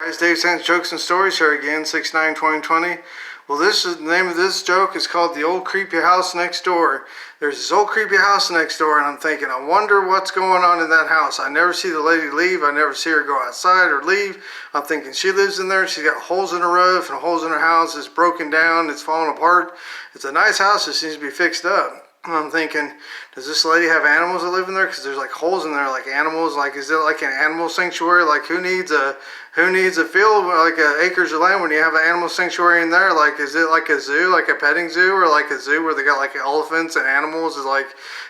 Guys, Dave Stanton Jokes and Stories here again, 6/9/2020. Well, the name of this joke is called The Old Creepy House Next Door. There's this old creepy house next door, and I'm thinking, I wonder what's going on in that house. I never see the lady leave. I never see her go outside or leave. I'm thinking she lives in there. She's got holes in her roof and holes in her house. It's broken down. It's falling apart. It's a nice house. It seems to be fixed up. I'm thinking, does this lady have animals that live in there? Because there's like holes in there, like animals. Like, is it like an animal sanctuary? Like, who needs a field like acres of land when you have an animal sanctuary in there? Like, is it like a zoo, like a petting zoo, or like a zoo where they got like elephants and animals?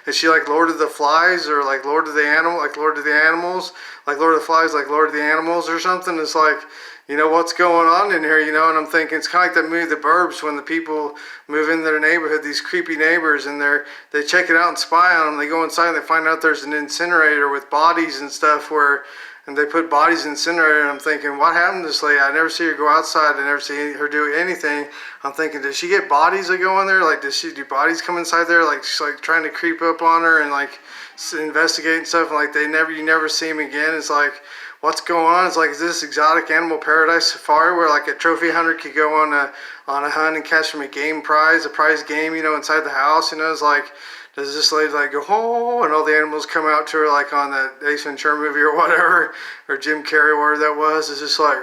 Is she like Lord of the Flies, or like Lord of the Animal, like Lord of the Animals, like Lord of the Flies, like Lord of the Animals or something? It's like, what's going on in here, and I'm thinking it's kind of like that movie The Burbs, when the people move in their neighborhood, these creepy neighbors, and they check it out and spy on them. They go inside and they find out there's an incinerator with bodies and stuff and they put bodies in the incinerator, and I'm thinking, what happened to this lady? I never see her go outside. I never see her do anything. I'm thinking, does she get bodies that go in there? Like, do bodies come inside there? Like, she's like trying to creep up on her and like investigate and stuff, and like you never see them again. It's like, what's going on? It's like, is this exotic animal paradise safari where like a trophy hunter could go on a hunt and catch from a prize game, inside the house? It's like, does this lady like go, oh, and all the animals come out to her like on that Ace Ventura movie or whatever, or Jim Carrey, whatever that was? It's just like,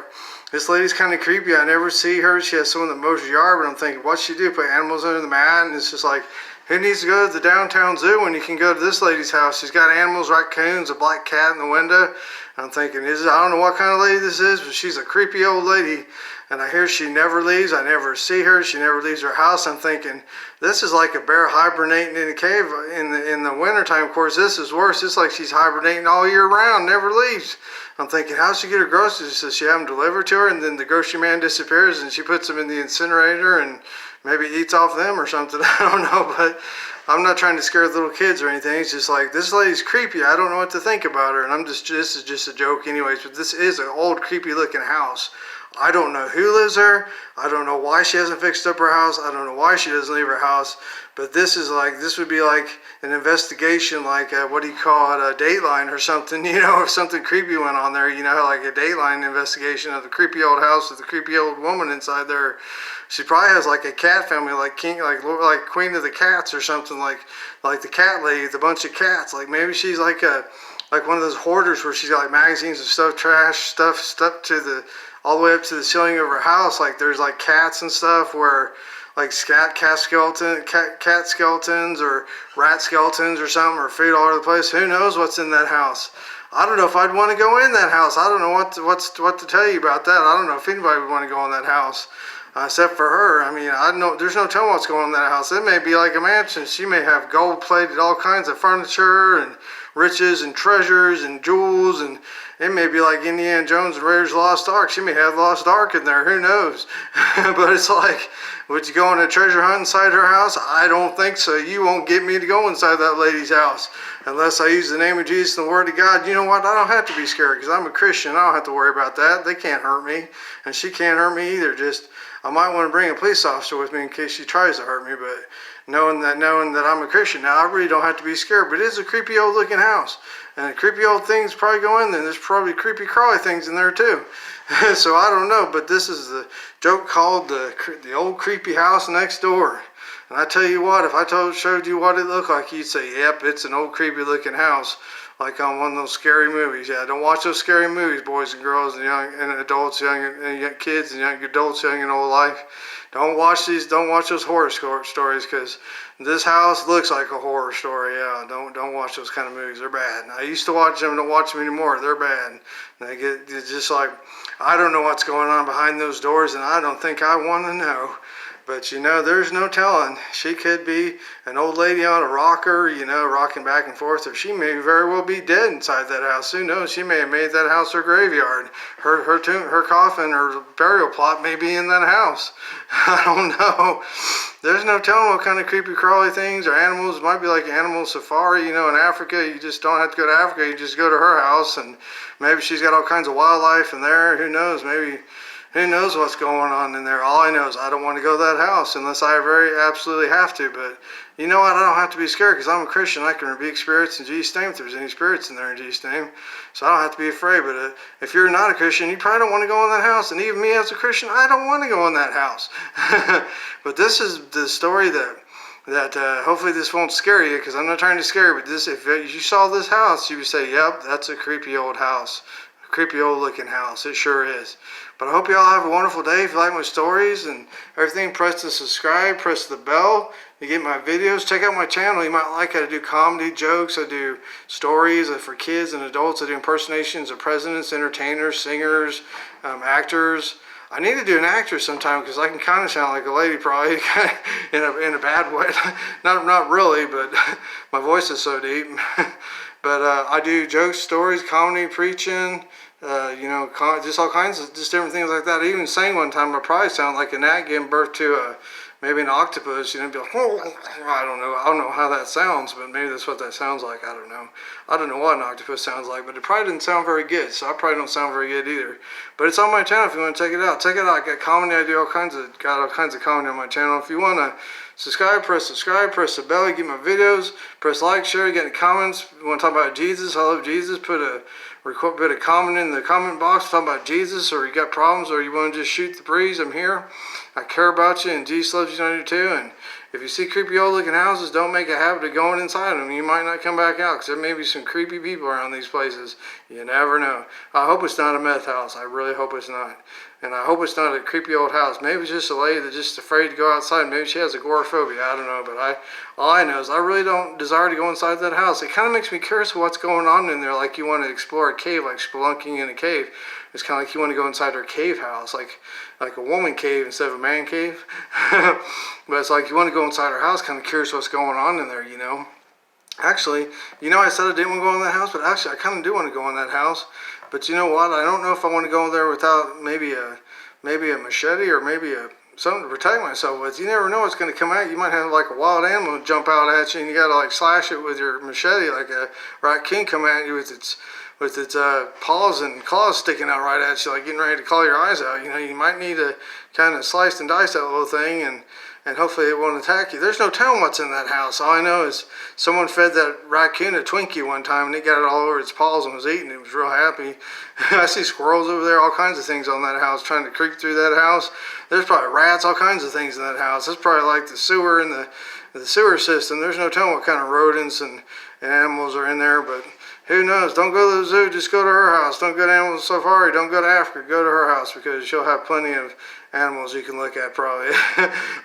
this lady's kind of creepy. I never see her. She has someone that mows her yard, but I'm thinking, what's she do? Put animals under the mat? And it's just like, who needs to go to the downtown zoo when you can go to this lady's house? She's got animals, raccoons, a black cat in the window. I'm thinking, I don't know what kind of lady this is, but she's a creepy old lady. And I hear she never leaves. I never see her. She never leaves her house. I'm thinking, this is like a bear hibernating in a cave in the wintertime. Of course, this is worse. It's like she's hibernating all year round, never leaves. I'm thinking, how'd she get her groceries? Does she have them delivered to her? And then the grocery man disappears and she puts them in the incinerator and maybe eats off them or something. I don't know, but I'm not trying to scare the little kids or anything. It's just like, this lady's creepy. I don't know what to think about her. And this is just a joke anyways, but this is an old creepy looking house. I don't know who lives there. I don't know why she hasn't fixed up her house. I don't know why she doesn't leave her house. But this would be like an investigation, like what do you call it, a Dateline or something, if something creepy went on there, like a Dateline investigation of the creepy old house with the creepy old woman inside there. She probably has like a cat family, like Queen of the Cats or something, like the cat lady with a bunch of cats. Like maybe she's like one of those hoarders where she's got like magazines and stuff, trash stuff stuck to all the way up to the ceiling of her house. Like there's like cats and stuff where like cat skeletons or rat skeletons or something, or food all over the place. Who knows what's in that house? I don't know if I'd want to go in that house. I don't know what to tell you about that. I don't know if anybody would want to go in that house. Except for her. I mean, I know there's no telling what's going on in that house. It may be like a mansion. She may have gold-plated all kinds of furniture and riches and treasures and jewels, and it may be like Indiana Jones and Raiders of the Lost Ark. She may have the Lost Ark in there. Who knows? But it's like, would you go on a treasure hunt inside her house? I don't think so. You won't get me to go inside that lady's house unless I use the name of Jesus and the Word of God. You know what? I don't have to be scared because I'm a Christian. I don't have to worry about that. They can't hurt me, and she can't hurt me either. Just, I might want to bring a police officer with me in case she tries to hurt me, but knowing that I'm a Christian now, I really don't have to be scared. But it is a creepy old looking house, and the creepy old things probably go in there. There's probably creepy crawly things in there too. So I don't know, but this is the joke called the old creepy house next door. And I tell you what, if I showed you what it looked like, you'd say, yep, it's an old creepy looking house. Like on one of those scary movies. Yeah, don't watch those scary movies, boys and girls and young and adults, young kids and young adults, young and old alike. Don't watch those horror stories, because this house looks like a horror story. Yeah, don't watch those kind of movies. They're bad. I used to watch them, don't watch them anymore. They're bad. It's just like, I don't know what's going on behind those doors, and I don't think I want to know. But there's no telling. She could be an old lady on a rocker, rocking back and forth, or she may very well be dead inside that house. Who knows? She may have made that house her graveyard. Her tomb, her coffin, her burial plot may be in that house. I don't know. There's no telling what kind of creepy crawly things or animals. It might be like animal safari, in Africa. You just don't have to go to Africa. You just go to her house, and maybe she's got all kinds of wildlife in there. Who knows? Maybe who knows what's going on in there. All I know is I don't want to go to that house unless I very absolutely have to. But you know what? I don't have to be scared because I'm a Christian. I can rebuke spirits in Jesus' name if there's any spirits in there in Jesus' name. So I don't have to be afraid. But if you're not a Christian, you probably don't want to go in that house. And even me as a Christian, I don't want to go in that house. But this is the story that hopefully this won't scare you, because I'm not trying to scare you, but this, if you saw this house, you would say, yep, that's a creepy old house. A creepy old looking house. It sure is. But I hope you all have a wonderful day. If you like my stories and everything, press the subscribe, press the bell. You get my videos. Check out my channel. You might like it. I do comedy, jokes. I do stories for kids and adults. I do impersonations of presidents, entertainers, singers, actors. I need to do an actress sometime because I can kind of sound like a lady, probably in a bad way. Not really, but my voice is so deep. But I do jokes, stories, comedy, preaching, just all kinds of just different things like that. I even sang one time. I probably sound like a gnat giving birth to maybe an octopus. Be like, oh, I don't know how that sounds, but maybe that's what that sounds like. I don't know. I don't know what an octopus sounds like, but it probably didn't sound very good. So I probably don't sound very good either. But it's on my channel if you want to check it out. Check it out. I got comedy. I do all kinds of comedy on my channel. If you want to subscribe, press the bell. You get my videos. Press like, share. You get any comments. You want to talk about Jesus? I love Jesus. Put a comment in the comment box. Talk about Jesus, or you got problems, or you want to just shoot the breeze. I'm here. I care about you, and Jesus loves you, I do too. And if you see creepy old looking houses, don't make a habit of going inside them. You might not come back out because there may be some creepy people around these places. You never know. I hope it's not a meth house. I really hope it's not. And I hope it's not a creepy old house. Maybe it's just a lady that's just afraid to go outside. Maybe she has agoraphobia. I don't know. But all I know is I really don't desire to go inside that house. It kind of makes me curious what's going on in there. Like you want to explore a cave, like spelunking in a cave. It's kind of like you want to go inside her cave house, like a woman cave instead of a man cave. But it's like you want to go inside her house, kind of curious what's going on in there, Actually, I said I didn't want to go in that house, but actually I kind of do want to go in that house. But you know what? I don't know if I want to go in there without maybe a machete or maybe something to protect myself with. You never know what's going to come out. You might have like a wild animal jump out at you, and you got to like slash it with your machete, like a raccoon come at you with its paws and claws sticking out right at you, like getting ready to claw your eyes out. You might need to kind of slice and dice that little thing, and hopefully it won't attack you. There's no telling what's in that house. All I know is someone fed that raccoon a Twinkie one time, and it got it all over its paws and was eating it. It was real happy. I see squirrels over there, all kinds of things on that house, trying to creep through that house. There's probably rats, all kinds of things in that house. That's probably like the sewer and the sewer system. There's no telling what kind of rodents and animals are in there, but who knows? Don't go to the zoo, just go to her house. Don't go to Animal Safari, don't go to Africa, go to her house, because she'll have plenty of animals you can look at probably.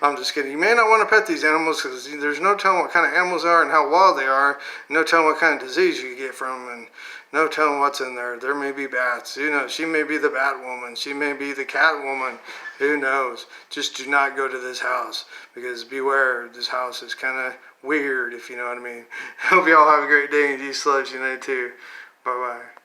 I'm just kidding. You may not want to pet these animals because there's no telling what kind of animals they are and how wild they are. No telling what kind of disease you get from them, and no telling what's in there. There may be bats. She may be the bat woman. She may be the cat woman. Who knows? Just do not go to this house, because beware, this house is kind of weird, if you know what I mean. Hope you all have a great day, and Jesus loves you too. Bye-bye.